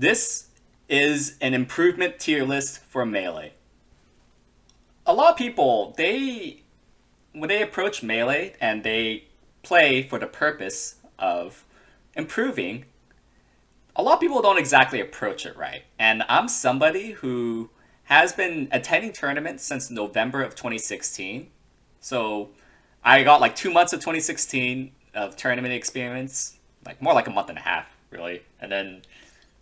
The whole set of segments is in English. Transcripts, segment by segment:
This is an improvement tier list for Melee. A lot of people, when they approach Melee and they play for the purpose of improving, a lot of people don't exactly approach it right. And I'm somebody who has been attending tournaments since November of 2016. So I got like 2 months of 2016 of tournament experience, like more like a month and a half, really. And then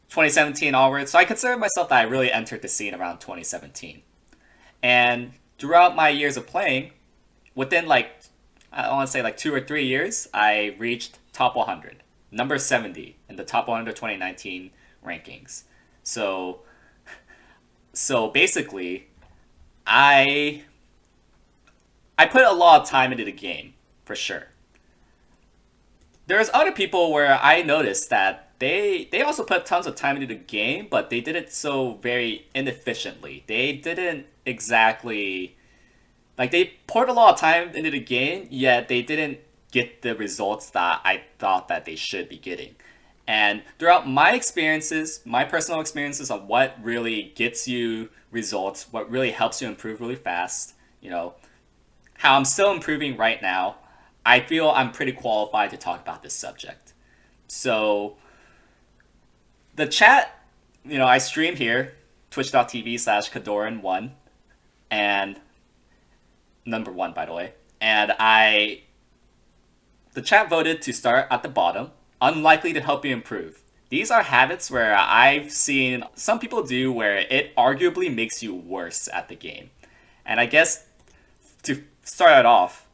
2017 onwards. So I consider myself that I really entered the scene around 2017. And throughout my years of playing, within like, I want to say like 2 or 3 years, I reached top 100, number 70 in the top 100 2019 rankings. So, so basically, I I put a lot of time into the game for sure. There's other people where I noticed that they also put tons of time into the game, but they did it so very inefficiently. They didn't exactly like they poured a lot of time into the game, yet they didn't get the results that I thought that they should be getting. And throughout my experiences, my personal experiences on what really gets you results, what really helps you improve really fast, how I'm still improving right now, I feel I'm pretty qualified to talk about this subject. So the chat, I stream here, twitch.tv/KoDoRiN1, and number one, by the way. And the chat voted to start at the bottom, unlikely to help you improve. These are habits where I've seen some people do where it arguably makes you worse at the game. And I guess to start it off,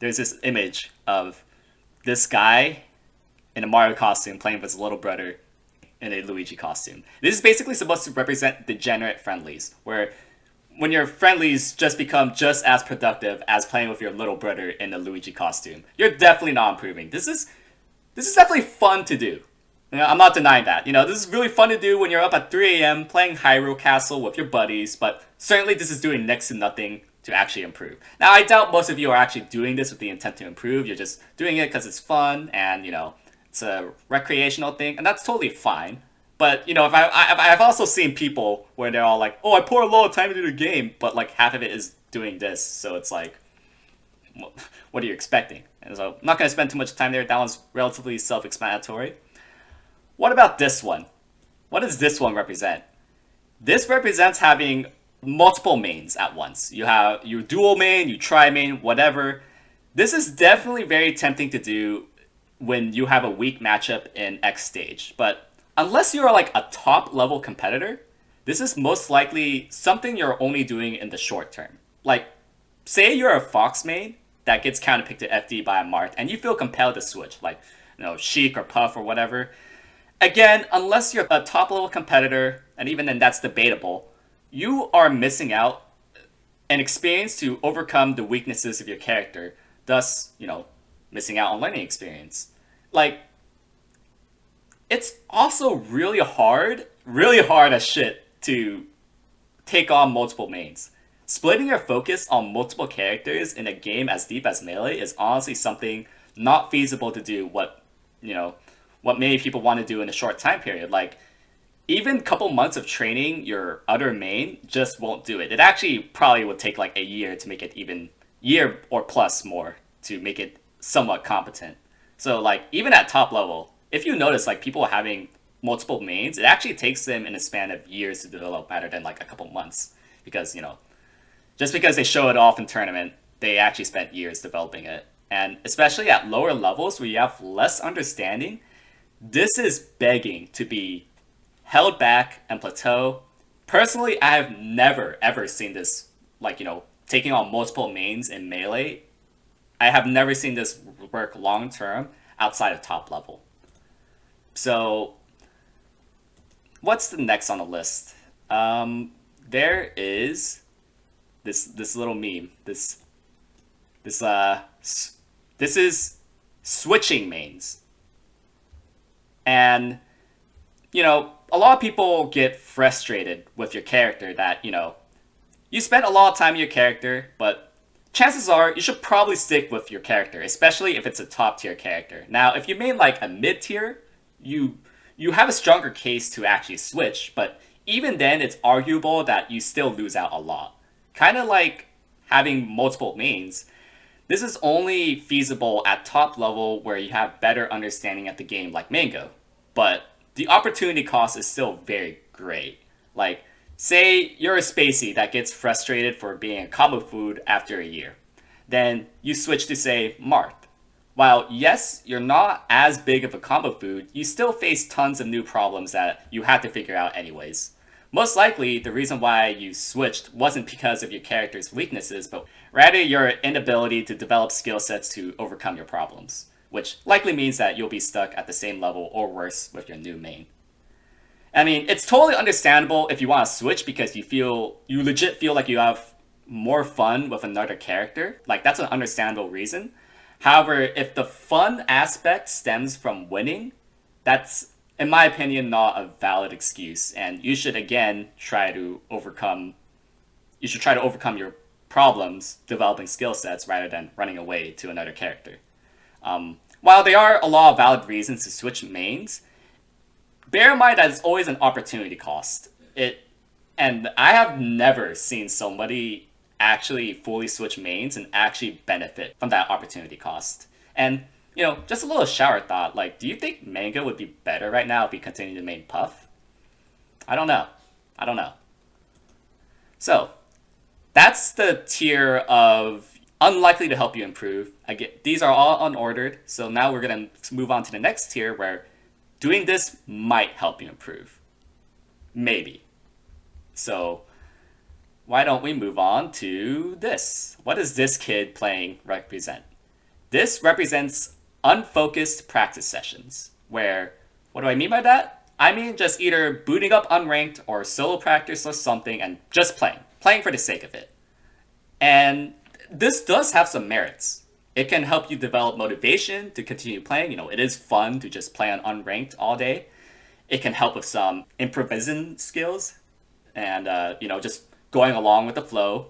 there's this image of this guy in a Mario costume playing with his little brother in a Luigi costume. This is basically supposed to represent degenerate friendlies, where when your friendlies just become just as productive as playing with your little brother in a Luigi costume. You're definitely not improving. This is definitely fun to do. I'm not denying that. This is really fun to do when you're up at 3 a.m. playing Hyrule Castle with your buddies, but certainly this is doing next to nothing to actually improve. Now, I doubt most of you are actually doing this with the intent to improve. You're just doing it because it's fun and, it's a recreational thing, and that's totally fine. But, I've also seen people where they're all like, oh, I pour a lot of time into the game, but, like, half of it is doing this, so it's like, what are you expecting? And so, I'm not going to spend too much time there. That one's relatively self-explanatory. What about this one? What does this one represent? This represents having multiple mains at once. You have your dual main, you tri main, whatever. This is definitely very tempting to do when you have a weak matchup in X stage. But unless you are like a top level competitor, this is most likely something you're only doing in the short term. Like, say you're a Fox main that gets counterpicked to FD by a Marth, and you feel compelled to switch, like, Sheik or Puff or whatever. Again, unless you're a top level competitor, and even then that's debatable, you are missing out an experience to overcome the weaknesses of your character, thus, missing out on learning experience. Like, it's also really hard as shit to take on multiple mains. Splitting your focus on multiple characters in a game as deep as Melee is honestly something not feasible to do what many people want to do in a short time period. Like, even a couple months of training your other main just won't do it. It actually probably would take like a year to make it even, year or plus more, to make it somewhat competent. So like, even at top level, if you notice like people having multiple mains, it actually takes them in a span of years to develop rather than like a couple months. Because, just because they show it off in tournament, they actually spent years developing it. And especially at lower levels where you have less understanding, this is begging to be held back and plateau. Personally, I have never ever seen this, like, taking on multiple mains in Melee. I have never seen this work long term outside of top level. So, what's the next on the list? There is this little meme. This is switching mains. And, a lot of people get frustrated with your character that, you spent a lot of time in your character, but chances are you should probably stick with your character, especially if it's a top tier character. Now, if you made like a mid tier, you you have a stronger case to actually switch, but even then, it's arguable that you still lose out a lot. Kind of like having multiple mains. This is only feasible at top level where you have better understanding of the game like Mango, but the opportunity cost is still very great. Like, say you're a spacey that gets frustrated for being a combo food after a year. Then you switch to, say, Marth. While, yes, you're not as big of a combo food, you still face tons of new problems that you had to figure out anyways. Most likely, the reason why you switched wasn't because of your character's weaknesses, but rather your inability to develop skill sets to overcome your problems, which likely means that you'll be stuck at the same level or worse with your new main. I mean, it's totally understandable if you want to switch because you legit feel like you have more fun with another character. Like, that's an understandable reason. However, if the fun aspect stems from winning, that's, in my opinion, not a valid excuse. And you should, again, try to overcome your problems developing skill sets rather than running away to another character. While there are a lot of valid reasons to switch mains, bear in mind that it's always an opportunity cost. And I have never seen somebody actually fully switch mains and actually benefit from that opportunity cost. And, just a little shower thought, like, do you think Mango would be better right now if we continue to main Puff? I don't know. So, that's the tier of unlikely to help you improve. These are all unordered, so now we're going to move on to the next tier where doing this might help you improve. Maybe. So, why don't we move on to this? What does this kid playing represent? This represents unfocused practice sessions, where, what do I mean by that? I mean just either booting up unranked or solo practice or something and just playing for the sake of it. And this does have some merits. It can help you develop motivation to continue playing. It is fun to just play on unranked all day. It can help with some improvising skills and, just going along with the flow.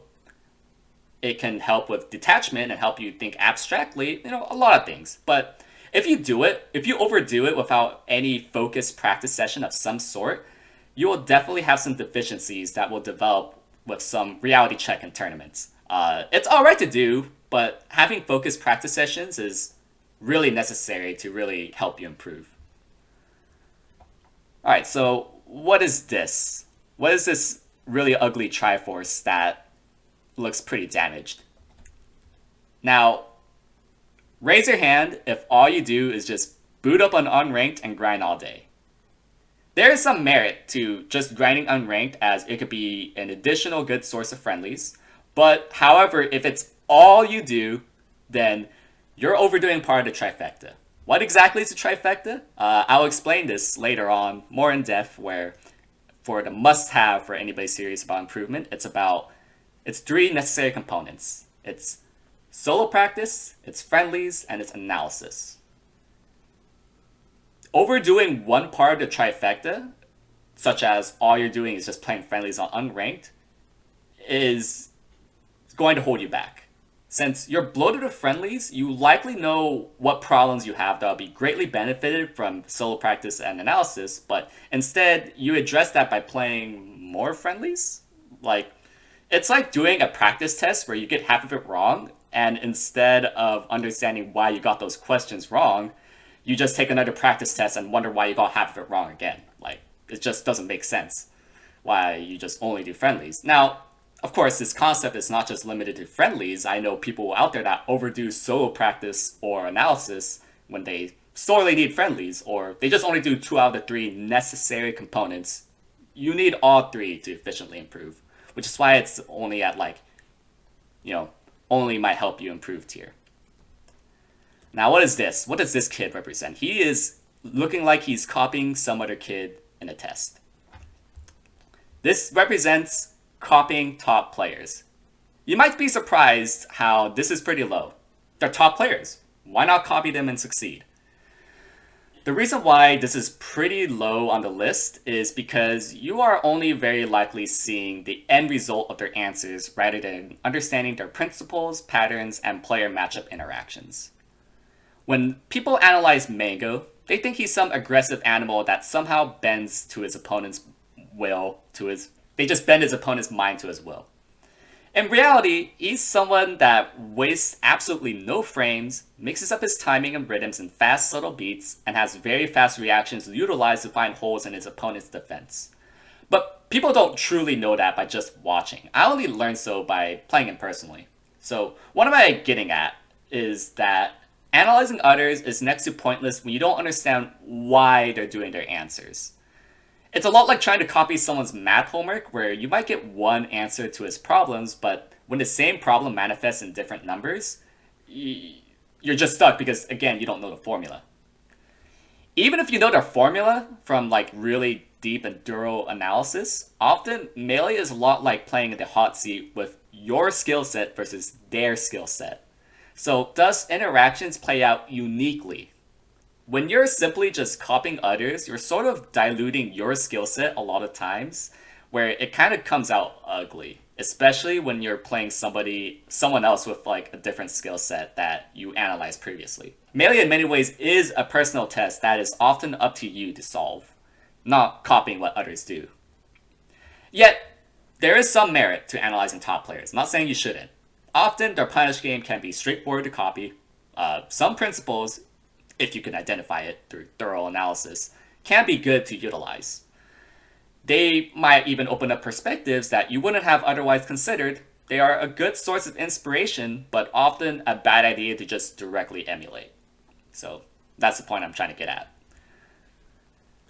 It can help with detachment and help you think abstractly, a lot of things. But if you overdo it without any focused practice session of some sort, you will definitely have some deficiencies that will develop with some reality check in tournaments. It's alright to do, but having focused practice sessions is really necessary to really help you improve. Alright, so what is this? What is this really ugly Triforce that looks pretty damaged? Now, raise your hand if all you do is just boot up on unranked and grind all day. There is some merit to just grinding unranked, as it could be an additional good source of friendlies, but however, if it's all you do, then you're overdoing part of the Trifecta. What exactly is a Trifecta? I'll explain this later on, more in depth, where for the must-have for anybody serious about improvement, it's 3 necessary components. It's solo practice, it's friendlies, and it's analysis. Overdoing one part of the Trifecta, such as all you're doing is just playing friendlies on unranked, is going to hold you back. Since you're bloated with friendlies, you likely know what problems you have that will be greatly benefited from solo practice and analysis, but instead you address that by playing more friendlies. It's like doing a practice test where you get half of it wrong, and instead of understanding why you got those questions wrong, you just take another practice test and wonder why you got half of it wrong again. It just doesn't make sense why you just only do friendlies. Now, of course, this concept is not just limited to friendlies. I know people out there that overdo solo practice or analysis when they sorely need friendlies, or they just only do 2 out of the 3 necessary components. You need all 3 to efficiently improve, which is why it's only at only might help you improve tier. Now, what is this? What does this kid represent? He is looking like he's copying some other kid in a test. This represents copying top players. You might be surprised how this is pretty low. They're top players. Why not copy them and succeed? The reason why this is pretty low on the list is because you are only very likely seeing the end result of their answers rather than understanding their principles, patterns, and player matchup interactions. When people analyze Mango, They think he's some aggressive animal that somehow bends to his opponent's will, they just bend his opponent's mind to his will. In reality, he's someone that wastes absolutely no frames, mixes up his timing and rhythms in fast, subtle beats, and has very fast reactions utilized to find holes in his opponent's defense. But people don't truly know that by just watching. I only learned so by playing him personally. So what am I getting at is that analyzing others is next to pointless when you don't understand why they're doing their answers. It's a lot like trying to copy someone's math homework where you might get one answer to his problems, but when the same problem manifests in different numbers, you're just stuck because, again, you don't know the formula. Even if you know the formula from like really deep and thorough analysis, often Melee is a lot like playing in the hot seat with your skill set versus their skill set. So thus interactions play out uniquely. When you're simply just copying others, you're sort of diluting your skill set a lot of times, where it kind of comes out ugly, especially when you're playing someone else with like a different skill set that you analyzed previously. Melee in many ways is a personal test that is often up to you to solve, not copying what others do. Yet, there is some merit to analyzing top players, not saying you shouldn't. Often, their punish game can be straightforward to copy. Some principles, if you can identify it through thorough analysis, can be good to utilize. They might even open up perspectives that you wouldn't have otherwise considered. They are a good source of inspiration, but often a bad idea to just directly emulate. So that's the point I'm trying to get at.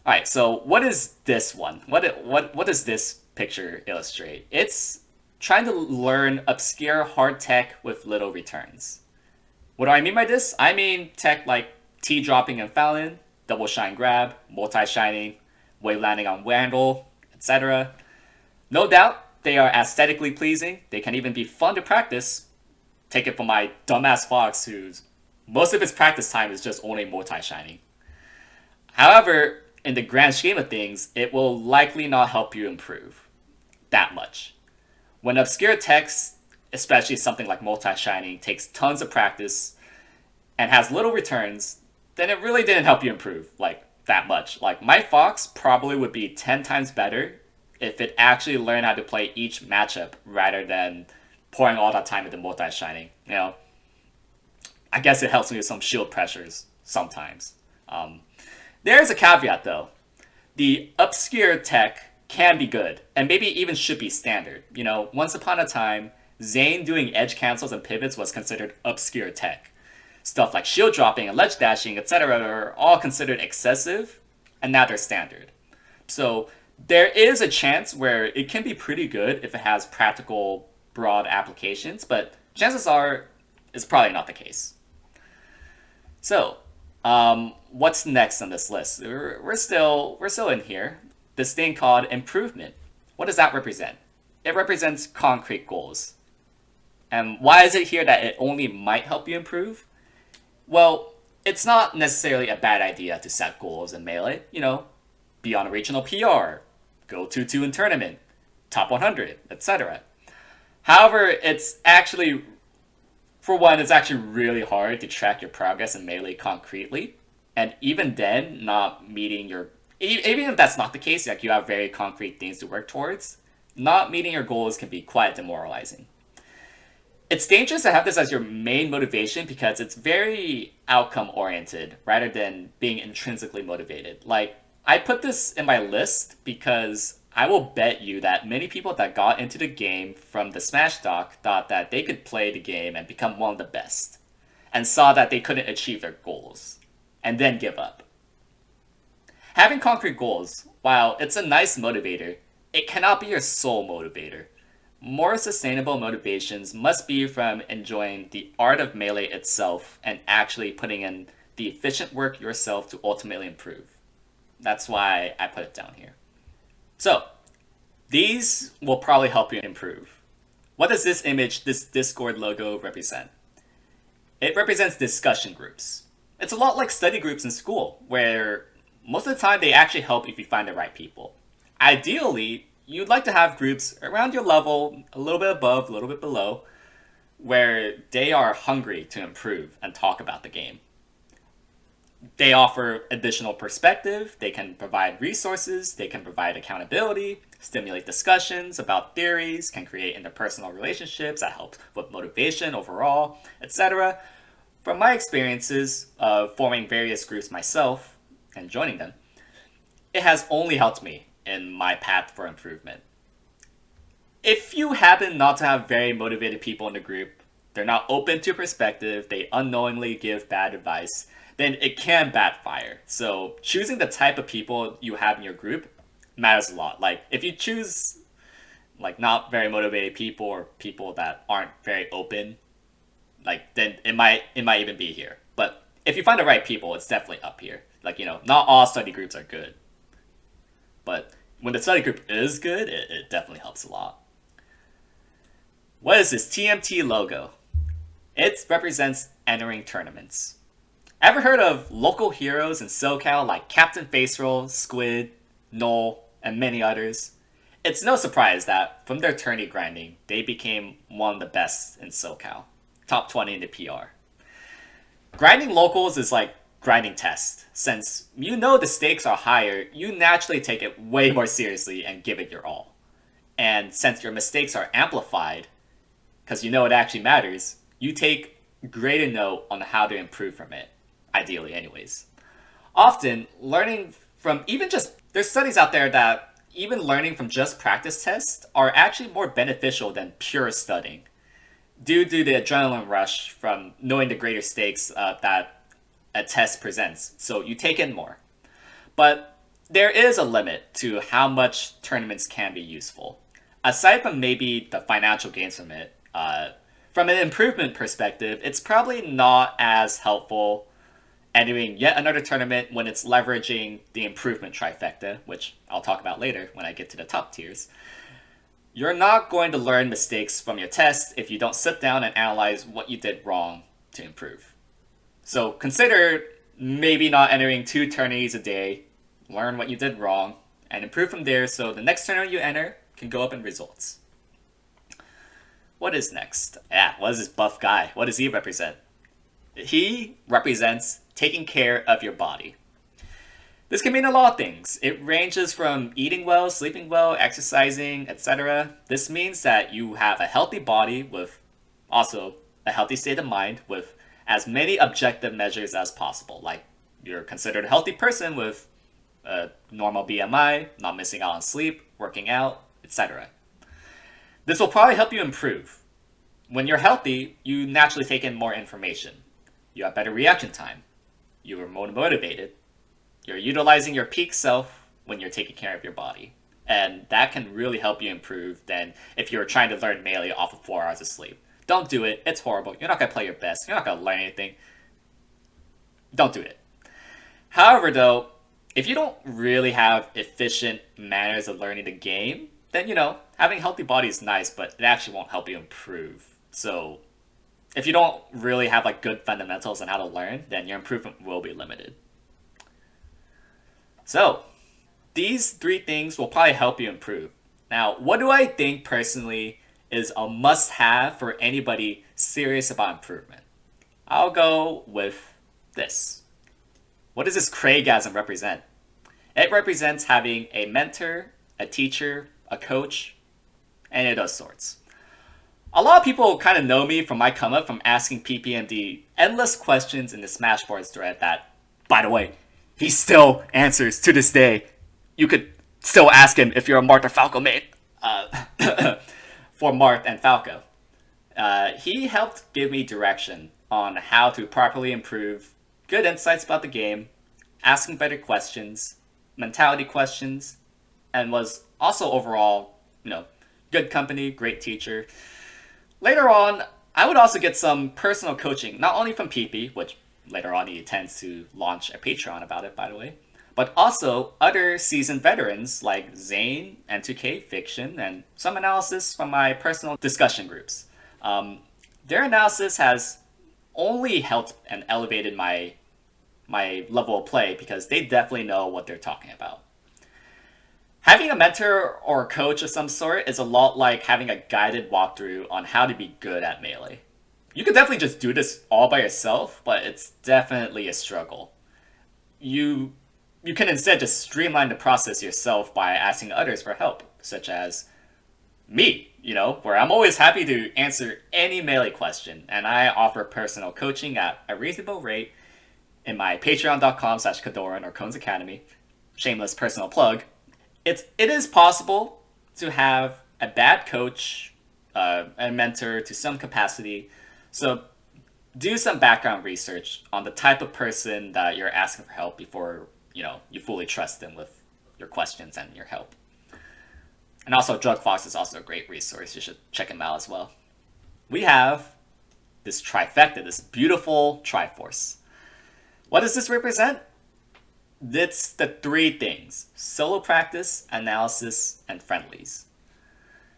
Alright, so what is this one? What does this picture illustrate? It's trying to learn obscure hard tech with little returns. What do I mean by this? I mean tech like T-dropping and Fallon, double shine grab, multi-shining, wave landing on Vandal, etc. No doubt, they are aesthetically pleasing. They can even be fun to practice. Take it from my dumbass Fox, whose most of his practice time is just only multi-shining. However, in the grand scheme of things, it will likely not help you improve that much. When obscure text, especially something like multi-shining, takes tons of practice and has little returns, then it really didn't help you improve, like, that much. Like, my Fox probably would be 10 times better if it actually learned how to play each matchup rather than pouring all that time into multi-shining, you know? I guess it helps me with some shield pressures sometimes. There's a caveat, though. The obscure tech can be good, and maybe even should be standard. You know, once upon a time, Zane doing edge cancels and pivots was considered obscure tech. Stuff like shield dropping and ledge dashing, etc. are all considered excessive, and now they're standard. So there is a chance where it can be pretty good if it has practical, broad applications, but chances are it's probably not the case. So, what's next on this list? We're still in here. This thing called improvement. What does that represent? It represents concrete goals. And why is it here that it only might help you improve? Well, it's not necessarily a bad idea to set goals in Melee. You know, be on a regional PR, go 2-2 in tournament, top 100, etc. However, it's actually really hard to track your progress in Melee concretely. And even then, not meeting your... Even if that's not the case, like you have very concrete things to work towards, not meeting your goals can be quite demoralizing. It's dangerous to have this as your main motivation because it's very outcome-oriented rather than being intrinsically motivated. Like, I put this in my list because I will bet you that many people that got into the game from the Smash doc thought that they could play the game and become one of the best, and saw that they couldn't achieve their goals, and then give up. Having concrete goals, while it's a nice motivator, it cannot be your sole motivator. More sustainable motivations must be from enjoying the art of Melee itself and actually putting in the efficient work yourself to ultimately improve. That's why I put it down here. So, these will probably help you improve. What does this image, this Discord logo, represent? It represents discussion groups. It's a lot like study groups in school, where most of the time they actually help if you find the right people. Ideally, you'd like to have groups around your level, a little bit above, a little bit below, where they are hungry to improve and talk about the game. They offer additional perspective, they can provide resources, they can provide accountability, stimulate discussions about theories, can create interpersonal relationships that help with motivation overall, etc. From my experiences of forming various groups myself and joining them, it has only helped me in my path for improvement. If you happen not to have very motivated people in the group, they're not open to perspective, they unknowingly give bad advice, then it can backfire. So choosing the type of people you have in your group matters a lot. Like if you choose like not very motivated people or people that aren't very open, like then it might even be here. But if you find the right people, it's definitely up here. Like, not all study groups are good. But when the study group is good, it definitely helps a lot. What is this TMT logo? It represents entering tournaments. Ever heard of local heroes in SoCal like Captain Faceroll, Squid, Null, and many others? It's no surprise that from their tourney grinding, they became one of the best in SoCal. Top 20 in the PR. Grinding locals is like grinding tests. Since you know the stakes are higher, you naturally take it way more seriously and give it your all. And since your mistakes are amplified, because you know it actually matters, you take greater note on how to improve from it. Ideally, anyways. Often, learning from even just... There's studies out there that even learning from just practice tests are actually more beneficial than pure studying, due to the adrenaline rush from knowing the greater stakes that a test presents. So you take in more. But there is a limit to how much tournaments can be useful. Aside from maybe the financial gains from it, from an improvement perspective, it's probably not as helpful entering yet another tournament when it's leveraging the improvement trifecta, which I'll talk about later when I get to the top tiers. You're not going to learn mistakes from your test if you don't sit down and analyze what you did wrong to improve. So consider maybe not entering 2 tourneys a day, learn what you did wrong, and improve from there so the next tournament you enter can go up in results. What is next? What is this buff guy? What does he represent? He represents taking care of your body. This can mean a lot of things. It ranges from eating well, sleeping well, exercising, etc. This means that you have a healthy body with also a healthy state of mind with as many objective measures as possible. Like you're considered a healthy person with a normal BMI, not missing out on sleep, working out, etc. This will probably help you improve. When you're healthy, you naturally take in more information. You have better reaction time. You are more motivated. You're utilizing your peak self when you're taking care of your body. And that can really help you improve than if you're trying to learn Melee off of 4 hours of sleep. Don't do it. It's horrible. You're not going to play your best. You're not going to learn anything. Don't do it. However, though, if you don't really have efficient manners of learning the game, then, having a healthy body is nice, but it actually won't help you improve. So if you don't really have good fundamentals on how to learn, then your improvement will be limited. So these 3 things will probably help you improve. Now, what do I think personally is a must-have for anybody serious about improvement? I'll go with this. What does this Craigasm represent? It represents having a mentor, a teacher, a coach, any of those sorts. A lot of people kind of know me from my come up from asking PPMD endless questions in the Smashboards thread that, by the way, he still answers to this day. You could still ask him if you're a Marth or Falco main. For Marth and Falco. He helped give me direction on how to properly improve, good insights about the game, asking better questions, mentality questions, and was also overall, good company, great teacher. Later on, I would also get some personal coaching, not only from PP, which later on he intends to launch a Patreon about it, by the way, but also other seasoned veterans like Zane, N2K, Fiction, and some analysis from my personal discussion groups. Their analysis has only helped and elevated my level of play because they definitely know what they're talking about. Having a mentor or a coach of some sort is a lot like having a guided walkthrough on how to be good at Melee. You could definitely just do this all by yourself, but it's definitely a struggle. you can instead just streamline the process yourself by asking others for help, such as me, where I'm always happy to answer any Melee question, and I offer personal coaching at a reasonable rate in my patreon.com/KoDoRiN or Cone's Academy. Shameless personal plug. It is possible to have a bad coach, a mentor to some capacity, so do some background research on the type of person that you're asking for help before, you fully trust them with your questions and your help. And also, DrugFox is also a great resource. You should check him out as well. We have this trifecta, this beautiful Triforce. What does this represent? It's the three things: solo practice, analysis, and friendlies.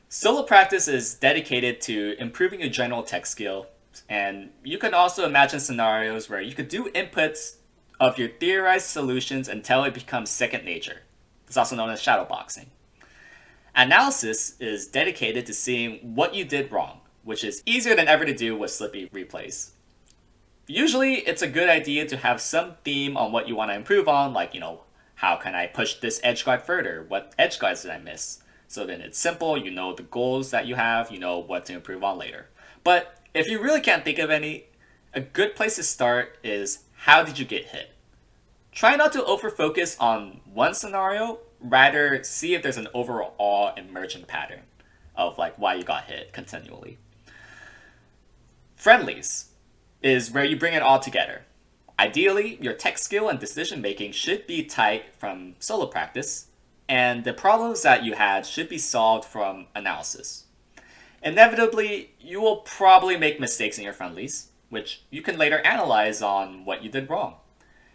Solo practice is dedicated to improving your general tech skill, and you can also imagine scenarios where you could do inputs of your theorized solutions until it becomes second nature. It's also known as shadowboxing. Analysis is dedicated to seeing what you did wrong, which is easier than ever to do with Slippi replays. Usually, it's a good idea to have some theme on what you want to improve on, like, how can I push this edge guard further? What edge guards did I miss? So then it's simple, you know the goals that you have, you know what to improve on later. But if you really can't think of any, a good place to start is how did you get hit? Try not to over-focus on one scenario, rather see if there's an overall emergent pattern of why you got hit continually. Friendlies is where you bring it all together. Ideally, your tech skill and decision making should be tight from solo practice, and the problems that you had should be solved from analysis. Inevitably, you will probably make mistakes in your friendlies, which you can later analyze on what you did wrong.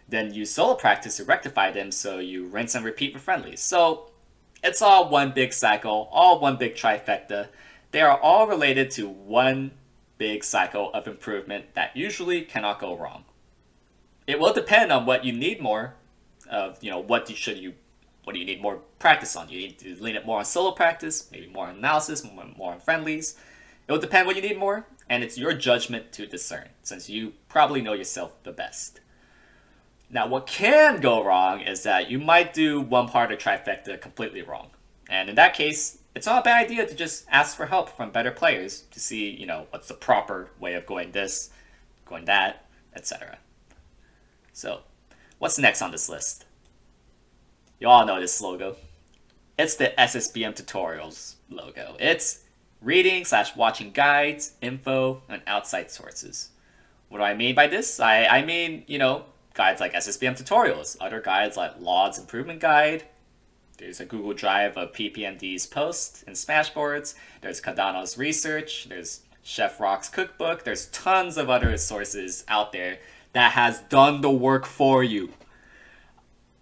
Then use solo practice to rectify them, so you rinse and repeat for friendlies. So it's all one big cycle, all one big trifecta. They are all related to one big cycle of improvement that usually cannot go wrong. It will depend on what you need more of, what do you need more practice on? You need to lean it more on solo practice, maybe more on analysis, more on friendlies. It will depend what you need more, and it's your judgment to discern, since you probably know yourself the best. Now, what can go wrong is that you might do one part of trifecta completely wrong. And in that case, it's not a bad idea to just ask for help from better players to see, what's the proper way of going this, going that, etc. So, what's next on this list? You all know this logo. It's the SSBM Tutorials logo. It's reading/watching guides, info, and outside sources. What do I mean by this? I mean, guides like SSBM Tutorials, other guides like Lod's Improvement Guide. There's a Google Drive of PPMD's posts and Smashboards. There's Cardano's research. There's Chef Rock's cookbook. There's tons of other sources out there that has done the work for you.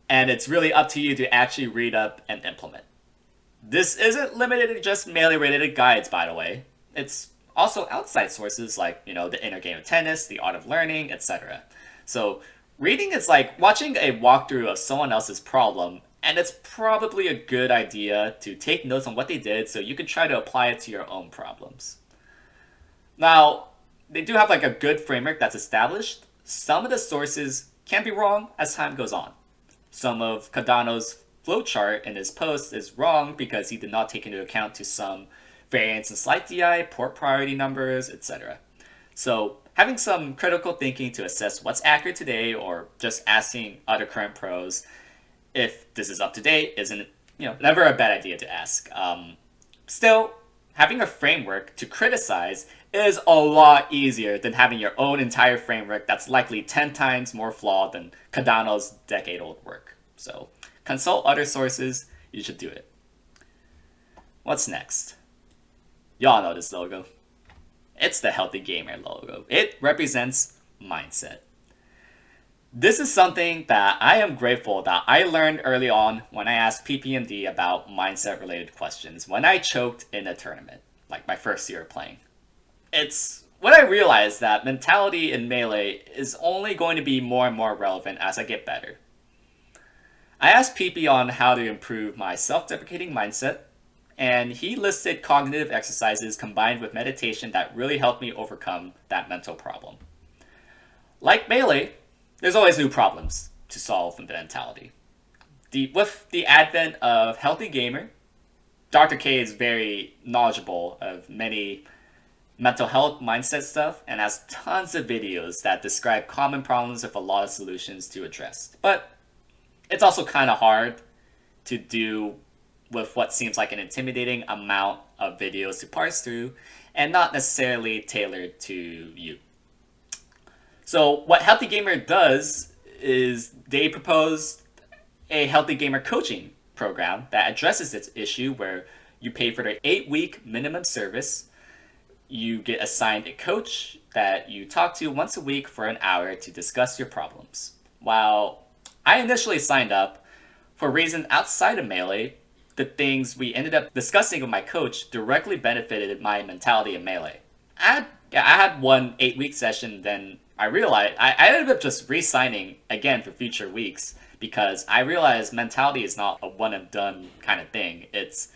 And it's really up to you to actually read up and implement. This isn't limited to just Melee-related guides, by the way. It's also outside sources like, the inner game of tennis, the art of learning, etc. So reading is like watching a walkthrough of someone else's problem, and it's probably a good idea to take notes on what they did so you can try to apply it to your own problems. Now, they do have a good framework that's established. Some of the sources can be wrong as time goes on. Some of Cardano's flowchart in his post is wrong because he did not take into account to some variance in slight DI, port priority numbers, etc. So having some critical thinking to assess what's accurate today, or just asking other current pros if this is up to date, isn't never a bad idea to ask. Still, having a framework to criticize is a lot easier than having your own entire framework that's likely 10 times more flawed than Cardano's decade-old work. So consult other sources, you should do it. What's next? Y'all know this logo. It's the Healthy Gamer logo. It represents mindset. This is something that I am grateful that I learned early on when I asked PPMD about mindset-related questions when I choked in a tournament, like my first year of playing. It's when I realized that mentality in Melee is only going to be more and more relevant as I get better. I asked PP on how to improve my self-deprecating mindset, and he listed cognitive exercises combined with meditation that really helped me overcome that mental problem. Like Melee, there's always new problems. to solve the mentality. With the advent of Healthy Gamer, Dr. K is very knowledgeable of many mental health mindset stuff and has tons of videos that describe common problems with a lot of solutions to address. But it's also kind of hard to do with what seems like an intimidating amount of videos to parse through and not necessarily tailored to you. So what Healthy Gamer does is they propose a Healthy Gamer coaching program that addresses this issue where you pay for the 8-week minimum service. You get assigned a coach that you talk to once a week for an hour to discuss your problems. While I initially signed up, for reasons outside of Melee, the things we ended up discussing with my coach directly benefited my mentality in Melee. I had one 8-week session, then I realized I ended up just re-signing again for future weeks because I realized mentality is not a one and done kind of thing. It's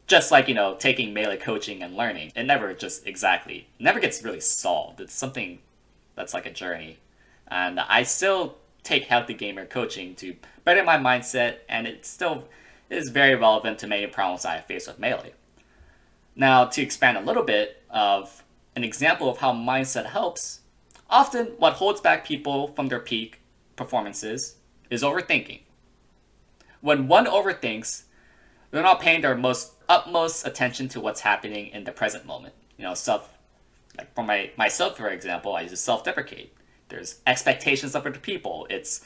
just like, taking Melee coaching and learning. It never gets really solved. It's something that's like a journey. And I still take Healthy Gamer coaching to better my mindset, and it still is very relevant to many problems I face with Melee. Now, to expand a little bit of an example of how mindset helps, often what holds back people from their peak performances is overthinking. When one overthinks, they're not paying their utmost attention to what's happening in the present moment. Like for myself, for example, I just self-deprecate. There's expectations of other people. It's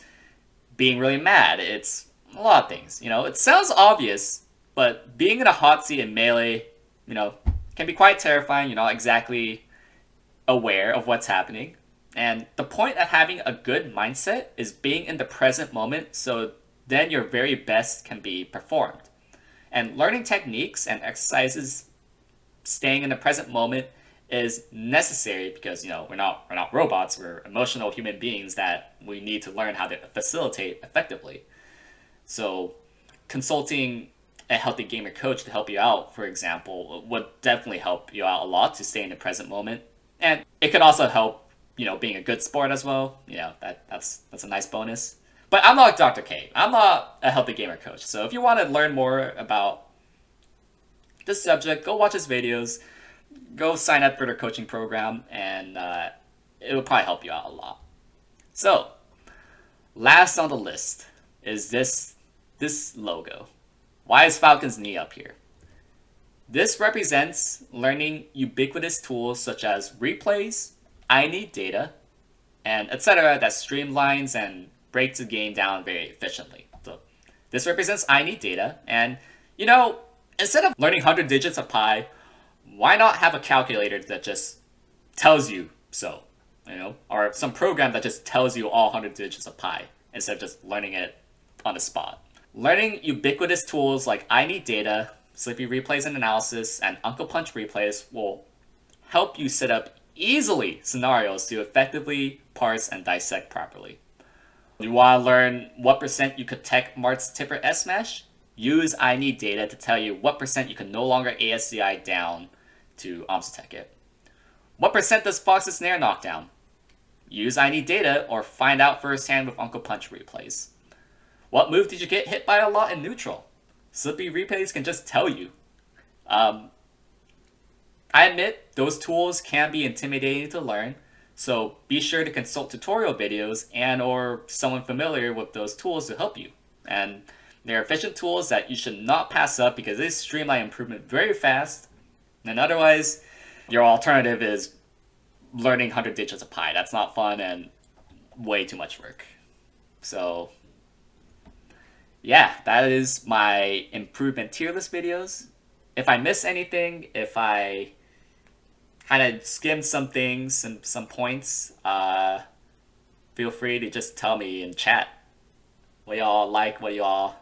being really mad. It's a lot of things. It sounds obvious, but being in a hot seat in Melee, can be quite terrifying. You're not exactly aware of what's happening. And the point of having a good mindset is being in the present moment so then your very best can be performed. And learning techniques and exercises, staying in the present moment is necessary because, we're not robots, we're emotional human beings that we need to learn how to facilitate effectively. So consulting a Healthy Gamer coach to help you out, for example, would definitely help you out a lot to stay in the present moment. And it could also help, being a good sport as well. That's a nice bonus. But I'm not like Dr. K. I'm not a Healthy Gamer coach. So if you want to learn more about this subject, go watch his videos. Go sign up for their coaching program, and it will probably help you out a lot. So, last on the list is this logo. Why is Falcon's knee up here? This represents learning ubiquitous tools such as replays, I need data, and etc. that streamlines and breaks the game down very efficiently. So this represents I need data, and instead of learning 100 digits of pi, why not have a calculator that just tells you so, or some program that just tells you all 100 digits of pi instead of just learning it on the spot. Learning ubiquitous tools like I need data, Slippi replays and analysis, and Uncle Punch replays will help you set up easily scenarios to effectively parse and dissect properly. You want to learn what percent you could tech Mart's Tipper S Smash? Use I need data to tell you what percent you can no longer ASCI down to Omsatech it. What percent does Fox's Snare knock down? Use I need data or find out firsthand with Uncle Punch replays. What move did you get hit by a lot in neutral? Slippi replays can just tell you. I admit those tools can be intimidating to learn, so be sure to consult tutorial videos and or someone familiar with those tools to help you. And they're efficient tools that you should not pass up because they streamline improvement very fast. And otherwise, your alternative is learning 100 digits of pi. That's not fun and way too much work. So, yeah, that is my improvement tier list videos. If I miss anything, if I kind of skimmed some things and some points, feel free to just tell me in chat what y'all like, what y'all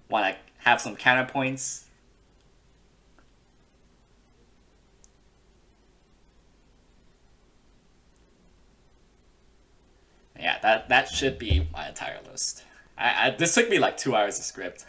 want to have some counterpoints. Yeah, that should be my entire list. This took me like 2 hours to script.